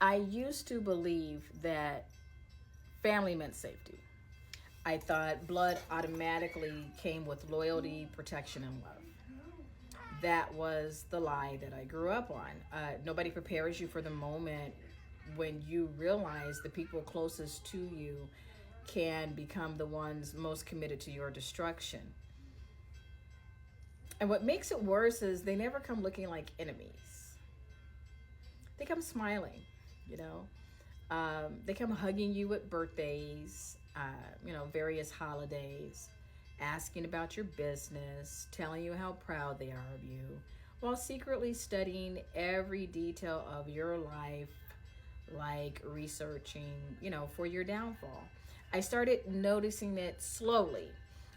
I used to believe that family meant safety. I thought blood automatically came with loyalty, protection, and love. That was the lie that I grew up on. Nobody prepares you for the moment when you realize the people closest to you can become the ones most committed to your destruction. And what makes it worse is they never come looking like enemies. They come smiling, you know. They come hugging you at birthdays, various holidays, asking about your business, telling you how proud they are of you, while secretly studying every detail of your life, like researching, for your downfall. I started noticing it slowly.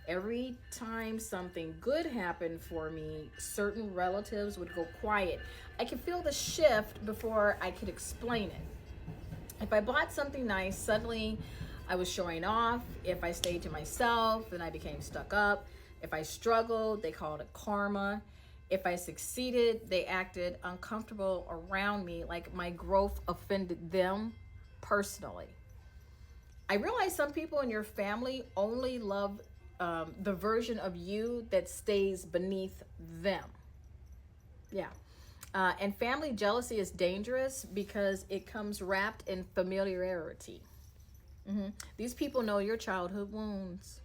Every time something good happened for me, certain relatives would go quiet. I could feel the shift before I could explain it. If I bought something nice, suddenly I was showing off. If I stayed to myself, then I became stuck up. If I struggled, they called it karma. If I succeeded, they acted uncomfortable around me, like my growth offended them personally. I realize some people in your family only love the version of you that stays beneath them. Yeah. And family jealousy is dangerous because it comes wrapped in familiarity. These people know your childhood wounds.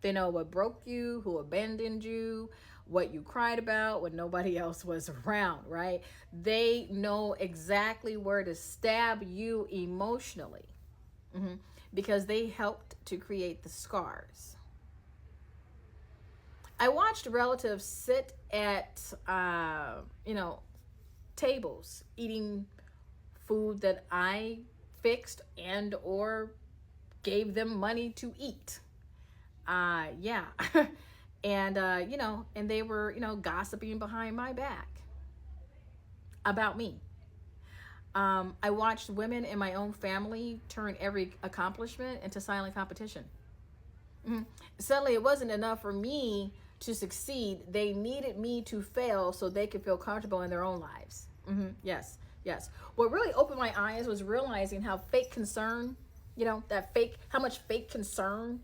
They know what broke you, who abandoned you, what you cried about when nobody else was around, right? They know exactly where to stab you emotionally because they helped to create the scars. I watched relatives sit at, tables eating food that I fixed and or gave them money to eat. Yeah. And they were, gossiping behind my back about me. I watched women in my own family turn every accomplishment into silent competition. Suddenly, it wasn't enough for me to succeed. They needed me to fail so they could feel comfortable in their own lives. Yes, yes. What really opened my eyes was realizing how fake concern, how much fake concern,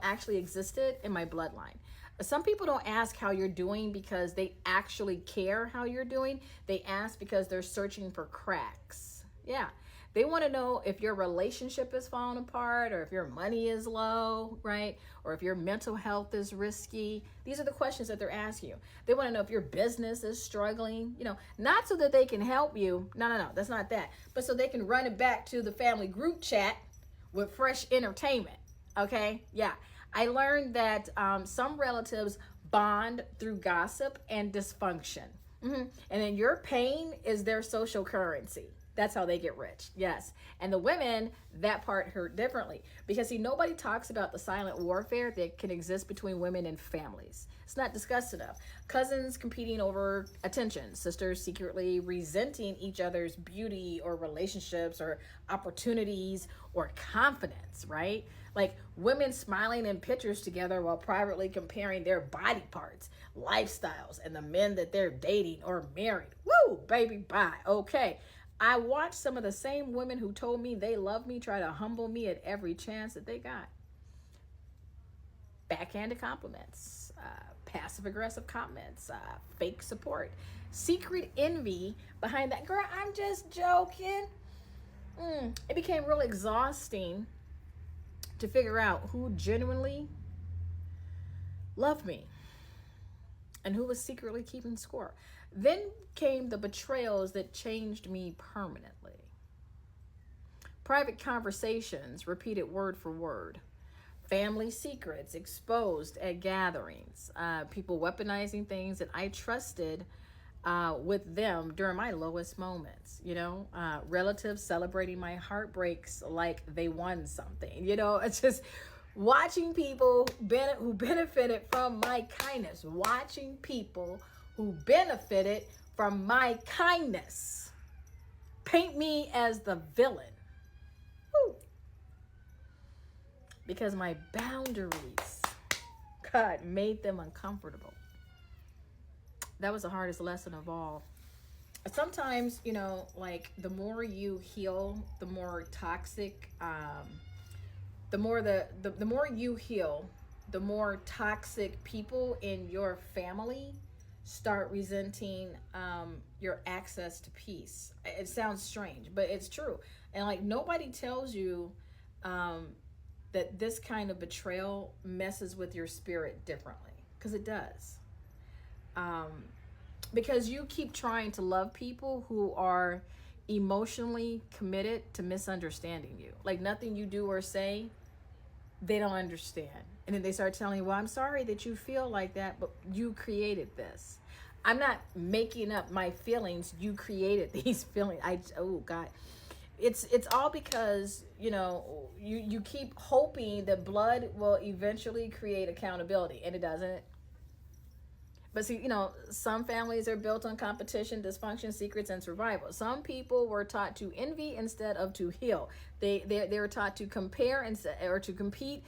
actually existed in my bloodline. Some people don't ask how you're doing because they actually care how you're doing. They ask because they're searching for cracks. Yeah. They want to know if your relationship is falling apart or if your money is low, right? Or if your mental health is risky. These are the questions that they're asking you. They want to know if your business is struggling, not so that they can help you. No, that's not that. But so they can run it back to the family group chat with fresh entertainment. Okay? Yeah. I learned that some relatives bond through gossip and dysfunction. And then your pain is their social currency. That's how they get rich. Yes. And the women, that part hurt differently. Because see, nobody talks about the silent warfare that can exist between women and families. It's not discussed enough. Cousins competing over attention, sisters secretly resenting each other's beauty or relationships or opportunities or confidence, right? Like women smiling in pictures together while privately comparing their body parts, lifestyles, and the men that they're dating or married. Woo, baby, bye. Okay. I watched some of the same women who told me they love me try to humble me at every chance that they got. Backhanded compliments, passive aggressive comments, fake support, secret envy behind that. Girl, I'm just joking. It became real exhausting to figure out who genuinely loved me and who was secretly keeping score. Then came the betrayals that changed me permanently. Private conversations repeated word for word. Family secrets exposed at gatherings. People weaponizing things that I trusted with them during my lowest moments. Relatives celebrating my heartbreaks like they won something. It's just watching people who benefited from my kindness. Watching people who benefited from my kindness paint me as the villain. Woo. Because my boundaries, God, made them uncomfortable. That was the hardest lesson of all. sometimes, like the more you heal, the more toxic, the more you heal, the more toxic people in your family start resenting your access to peace. It sounds strange, but it's true. And like nobody tells you um, that this kind of betrayal messes with your spirit differently, because it does. Um, because you keep trying to love people who are emotionally committed to misunderstanding you. Like nothing you do or say, they don't understand. And then they start telling you, well, I'm sorry that you feel like that, but you created this. I'm not making up my feelings. You created these feelings. Oh God. It's all because, you keep hoping that blood will eventually create accountability, and it doesn't. But see, some families are built on competition, dysfunction, secrets, and survival. Some people were taught to envy instead of to heal. They were taught to compare instead, or to compete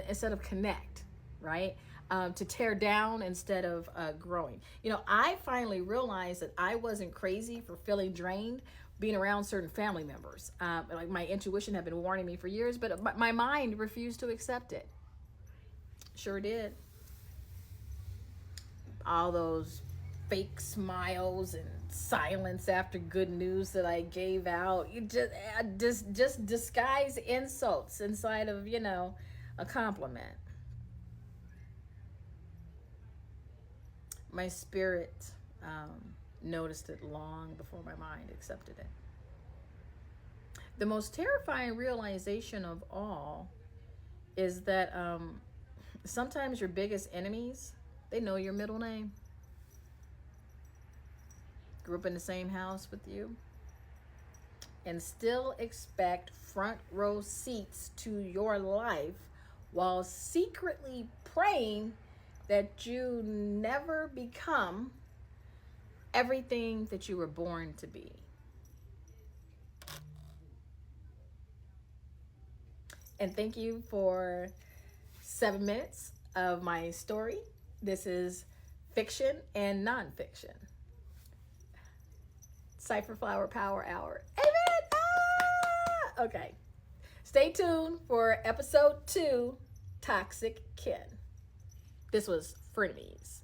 instead of connect, right? To tear down instead of growing. I finally realized that I wasn't crazy for feeling drained being around certain family members. Like my intuition had been warning me for years, but my mind refused to accept it. Sure did. All those fake smiles and silence after good news that I gave out. You just disguise insults inside of, a compliment. My spirit noticed it long before my mind accepted it. The most terrifying realization of all is that sometimes your biggest enemies, they know your middle name. Grew up in the same house with you, and still expect front row seats to your life while secretly praying that you never become everything that you were born to be. And thank you for 7 minutes of my story. This is fiction and nonfiction. Cypher Flower Power Hour. Amen. Okay. Stay tuned for episode 2, Toxic Kin. This was Frienemies.